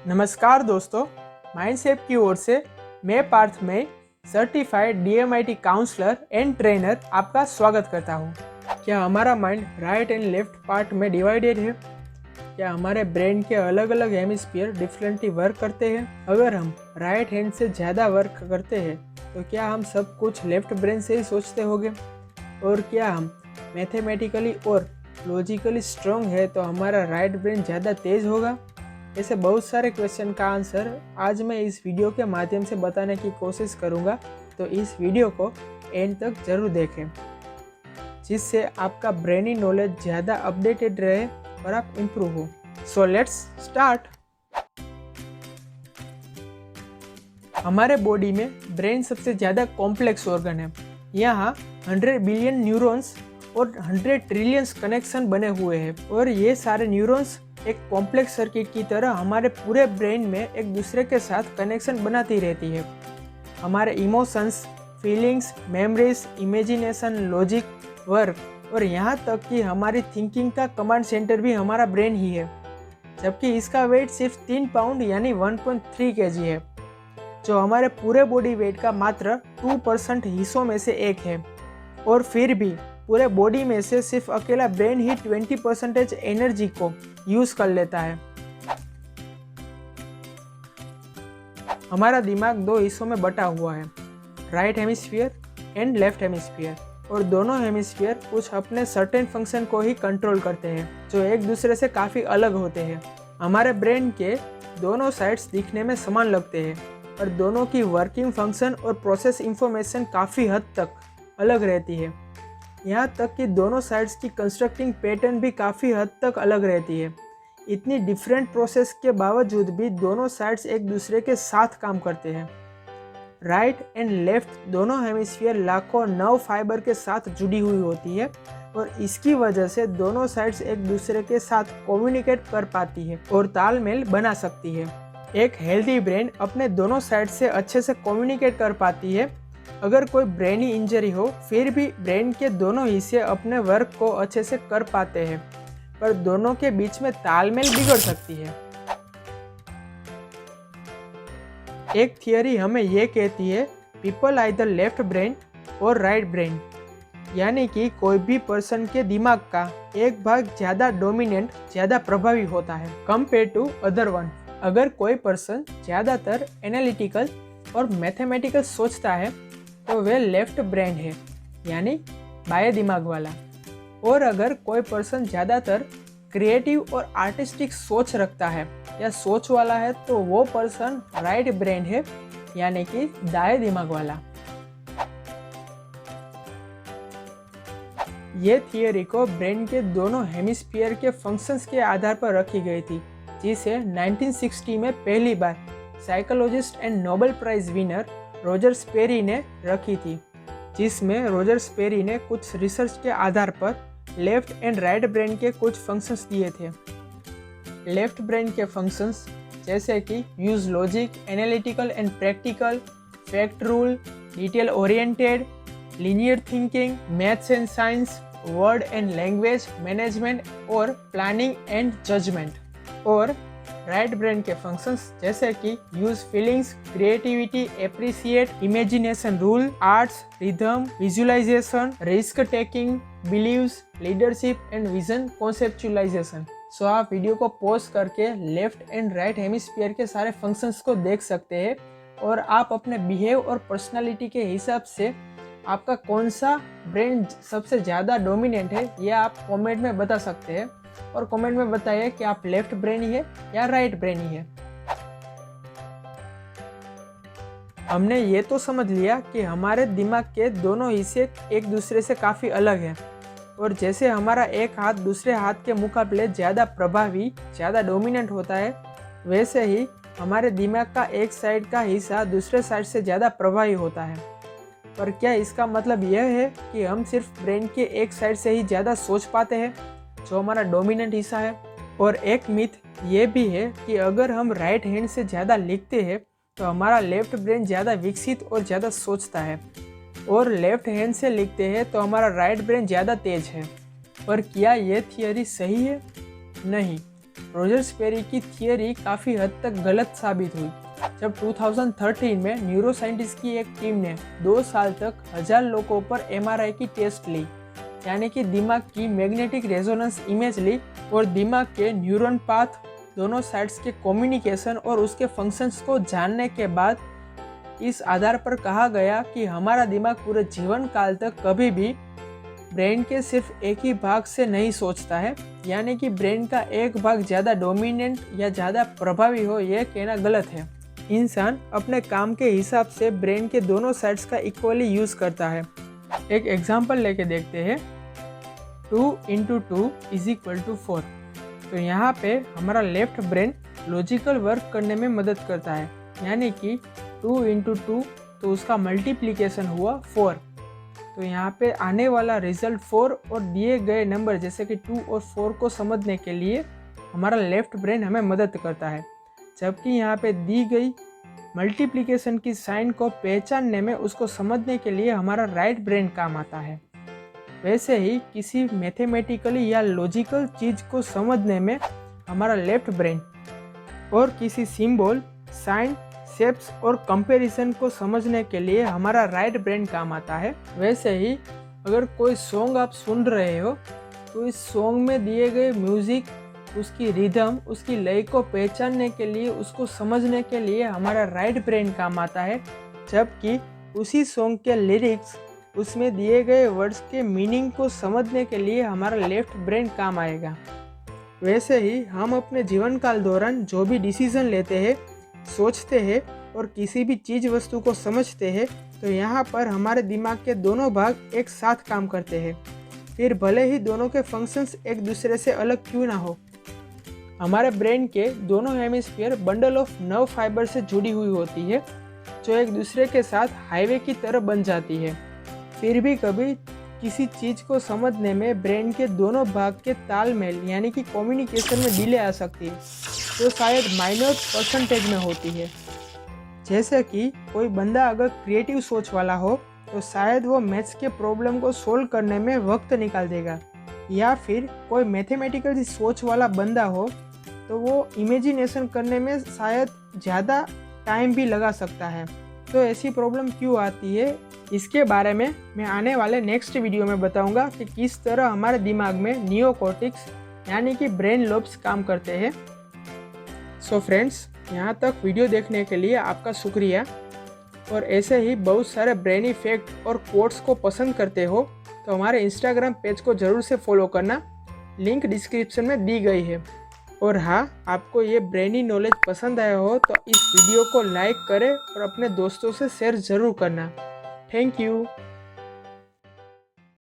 नमस्कार दोस्तों, माइंडसेप की ओर से मैं पार्थ में certified DMIT counsellor and trainer आपका स्वागत करता हूँ। क्या हमारा mind right and left part में डिवाइडेड है? क्या हमारे ब्रेन के अलग अलग हेमिस्फीयर डिफरेंटली वर्क करते हैं? अगर हम राइट हैंड से ज़्यादा वर्क करते हैं तो क्या हम सब कुछ लेफ्ट ब्रेन से ही सोचते होंगे? और क्या हम मैथमेटिकली और लॉजिकली स्ट्रॉन्ग है तो हमारा राइट ब्रेन ज़्यादा तेज होगा? ऐसे बहुत सारे क्वेश्चन का आंसर आज मैं इस वीडियो के माध्यम से बताने की कोशिश करूंगा, तो इस वीडियो को एंड तक जरूर देखें, जिससे आपका ब्रेनी नॉलेज ज़्यादा अपडेटेड रहे और आप इम्प्रूव हो। So let's start. हमारे बॉडी में ब्रेन सबसे ज़्यादा कॉम्प्लेक्स ऑर्गन है। यहाँ 100 बिलियन न्यूरॉन्स और 100 ट्रिलियंस कनेक्शन बने हुए हैं और ये सारे न्यूरॉन्स एक कॉम्प्लेक्स सर्किट की तरह हमारे पूरे ब्रेन में एक दूसरे के साथ कनेक्शन बनाती रहती है। हमारे emotions, feelings, memories, imagination, logic, work और यहाँ तक कि हमारी थिंकिंग का कमांड सेंटर भी हमारा ब्रेन ही है, जबकि इसका वेट सिर्फ 3 पाउंड यानी 1.3 kg है, जो हमारे पूरे बॉडी वेट का मात्र 2% हिस्सों में से एक है। और फिर भी पूरे बॉडी में से सिर्फ अकेला ब्रेन ही 20% एनर्जी को यूज कर लेता है। हमारा दिमाग 2 हिस्सों में बटा हुआ है, right hemisphere and left hemisphere, और दोनों हेमिस्फीयर कुछ अपने सर्टेन फंक्शन को ही कंट्रोल करते हैं, जो एक दूसरे से काफ़ी अलग होते हैं। हमारे ब्रेन के दोनों साइड्स दिखने में समान लगते हैं, और दोनों की वर्किंग फंक्शन और प्रोसेस इंफॉर्मेशन काफ़ी हद तक अलग रहती है। यहाँ तक कि दोनों साइड्स की कंस्ट्रक्टिंग पैटर्न भी काफ़ी हद तक अलग रहती है। इतनी डिफरेंट प्रोसेस के बावजूद भी दोनों साइड्स एक दूसरे के साथ काम करते हैं। राइट एंड लेफ्ट दोनों हेमिस्फीयर लाखों नर्व फाइबर के साथ जुड़ी हुई होती है, और इसकी वजह से दोनों साइड्स एक दूसरे के साथ कम्युनिकेट कर पाती है और तालमेल बना सकती है। एक हेल्दी ब्रेन अपने दोनों साइड से अच्छे से कम्युनिकेट कर पाती है। अगर कोई ब्रेनी इंजरी हो फिर भी ब्रेन के दोनों हिस्से अपने वर्क को अच्छे से कर पाते हैं, पर दोनों के बीच में तालमेल बिगड़ सकती है। एक थियरी हमें यह कहती है, पीपल आइदर लेफ्ट ब्रेन और राइट ब्रेन, यानी कि कोई भी पर्सन के दिमाग का एक भाग ज़्यादा डोमिनेंट, ज़्यादा प्रभावी होता है कंपेयर टू अदर वन। अगर कोई पर्सन ज़्यादातर एनालिटिकल और मैथमेटिकल सोचता है तो वह लेफ्ट ब्रेन है, यानी बाएं दिमाग वाला। और अगर कोई पर्सन ज़्यादातर क्रिएटिव और आर्टिस्टिक सोच रखता है या सोच वाला है तो वो पर्सन राइट ब्रेन है, यानी कि दाएं दिमाग वाला। ये थियरी को ब्रेन के दोनों हेमिस्फीयर के फंक्शंस के आधार पर रखी गई थी, जिसे 1960 में पहली बार psychologist and Nobel prize winner Roger Sperry ने रखी थी, जिसमें रॉजर स्पेरी ने कुछ रिसर्च के आधार पर लेफ्ट एंड राइट ब्रेन के कुछ फंक्शंस दिए थे। लेफ्ट ब्रेन के फंक्शंस जैसे कि use logic, analytical and practical, fact rule, detail oriented, linear thinking, maths and science, word and language management और प्लानिंग एंड जजमेंट। और राइट ब्रेन के फंक्शंस जैसे कि use feelings, creativity, appreciate, imagination, rule, arts, rhythm, visualisation, risk taking, beliefs, leadership and vision conceptualisation. So आप video को pause करके left and right hemisphere के सारे फंक्शंस को देख सकते हैं, और आप अपने बिहेव और पर्सनालिटी के हिसाब से आपका कौन सा ब्रेन सबसे ज़्यादा डोमिनेंट है, यह आप कमेंट में बता सकते हैं। और कमेंट में बताइए कि आप लेफ्ट ब्रेनी है या राइट ब्रेनी है। हमने ये तो समझ लिया कि हमारे दिमाग के दोनों हिस्से एक दूसरे से काफ़ी अलग हैं, और जैसे हमारा एक हाथ दूसरे हाथ के मुकाबले ज़्यादा प्रभावी, ज़्यादा डोमिनेंट होता है, वैसे ही हमारे दिमाग का एक साइड का हिस्सा दूसरे साइड से ज़्यादा प्रभावी होता है। पर क्या इसका मतलब यह है कि हम सिर्फ ब्रेन के एक साइड से ही ज़्यादा सोच पाते हैं, जो हमारा डोमिनेंट हिस्सा है? और एक मिथ ये भी है कि अगर हम राइट हैंड से ज़्यादा लिखते हैं तो हमारा लेफ्ट ब्रेन ज़्यादा विकसित और ज़्यादा सोचता है, और लेफ्ट हैंड से लिखते हैं तो हमारा राइट ब्रेन ज़्यादा तेज है। पर क्या ये थियरी सही है? नहीं, रॉजर स्पेरी की थियरी काफ़ी हद तक गलत साबित हुई। जब 2013 में न्यूरो साइंटिस्ट की एक टीम ने 2 साल तक 1000 लोगों पर MRI की टेस्ट ली, यानी कि दिमाग की मैग्नेटिक रेजोनेंस इमेज ली और दिमाग के न्यूरॉन पाथ, दोनों साइड्स के कम्युनिकेशन और उसके फंक्शंस को जानने के बाद इस आधार पर कहा गया कि हमारा दिमाग पूरे जीवन काल तक कभी भी ब्रेन के सिर्फ एक ही भाग से नहीं सोचता है, यानी कि ब्रेन का एक भाग ज़्यादा डोमिनेंट या ज़्यादा प्रभावी हो, यह कहना गलत है। इंसान अपने काम के हिसाब से ब्रेन के दोनों साइड्स का इक्वली यूज़ करता है। एक एग्जांपल लेके देखते हैं। 2 × 2 = 4। तो यहाँ पे हमारा लेफ्ट ब्रेन लॉजिकल वर्क करने में मदद करता है, यानी कि 2 × 2 तो उसका मल्टीप्लिकेशन हुआ 4। तो यहाँ पे आने वाला रिजल्ट 4 और दिए गए नंबर जैसे कि 2 और 4 को समझने के लिए हमारा लेफ्ट ब्रेन हमें मदद करता है, जबकि यहाँ पे दी गई मल्टीप्लिकेशन की साइन को पहचानने में, उसको समझने के लिए हमारा राइट ब्रेन काम आता है। वैसे ही किसी मैथमेटिकली या लॉजिकल चीज़ को समझने में हमारा लेफ्ट ब्रेन, और किसी सिंबल, साइन, शेप्स और कंपैरिजन को समझने के लिए हमारा राइट ब्रेन काम आता है। वैसे ही अगर कोई सॉन्ग आप सुन रहे हो तो इस सॉन्ग में दिए गए म्यूज़िक, उसकी रिदम, उसकी लय को पहचानने के लिए, उसको समझने के लिए हमारा राइट ब्रेन काम आता है, जबकि उसी सॉन्ग के लिरिक्स, उसमें दिए गए वर्ड्स के मीनिंग को समझने के लिए हमारा लेफ्ट ब्रेन काम आएगा। वैसे ही हम अपने जीवन काल दौरान जो भी डिसीजन लेते हैं, सोचते हैं और किसी भी चीज़ वस्तु को समझते हैं, तो यहाँ पर हमारे दिमाग के दोनों भाग एक साथ काम करते हैं, फिर भले ही दोनों के फंक्शंस एक दूसरे से अलग क्यों ना हो। हमारे ब्रेन के दोनों hemisphere bundle of nerve fibre से जुड़ी हुई होती है, जो एक दूसरे के साथ हाईवे की तरह बन जाती है। फिर भी कभी किसी चीज़ को समझने में ब्रेन के दोनों भाग के तालमेल यानी कि कम्युनिकेशन में डिले आ सकती है, जो शायद माइनर परसेंटेज में होती है। जैसे कि कोई बंदा अगर क्रिएटिव सोच वाला हो तो शायद वो मैथ्स के प्रॉब्लम को सोल्व करने में वक्त निकाल देगा, या फिर कोई मैथमेटिकल सोच वाला बंदा हो तो वो इमेजिनेशन करने में शायद ज़्यादा टाइम भी लगा सकता है। तो ऐसी प्रॉब्लम क्यों आती है, इसके बारे में मैं आने वाले नेक्स्ट वीडियो में बताऊंगा कि किस तरह हमारे दिमाग में नियोकॉर्टेक्स यानी कि ब्रेन लोब्स काम करते हैं। सो फ्रेंड्स, यहाँ तक वीडियो देखने के लिए आपका शुक्रिया, और ऐसे ही बहुत सारे ब्रेनी फैक्ट और कोट्स को पसंद करते हो तो हमारे इंस्टाग्राम पेज को ज़रूर से फॉलो करना, लिंक डिस्क्रिप्शन में दी गई है। और हाँ, आपको ये ब्रेनी नॉलेज पसंद आया हो तो इस वीडियो को लाइक करें और अपने दोस्तों से शेयर ज़रूर करना। Thank you.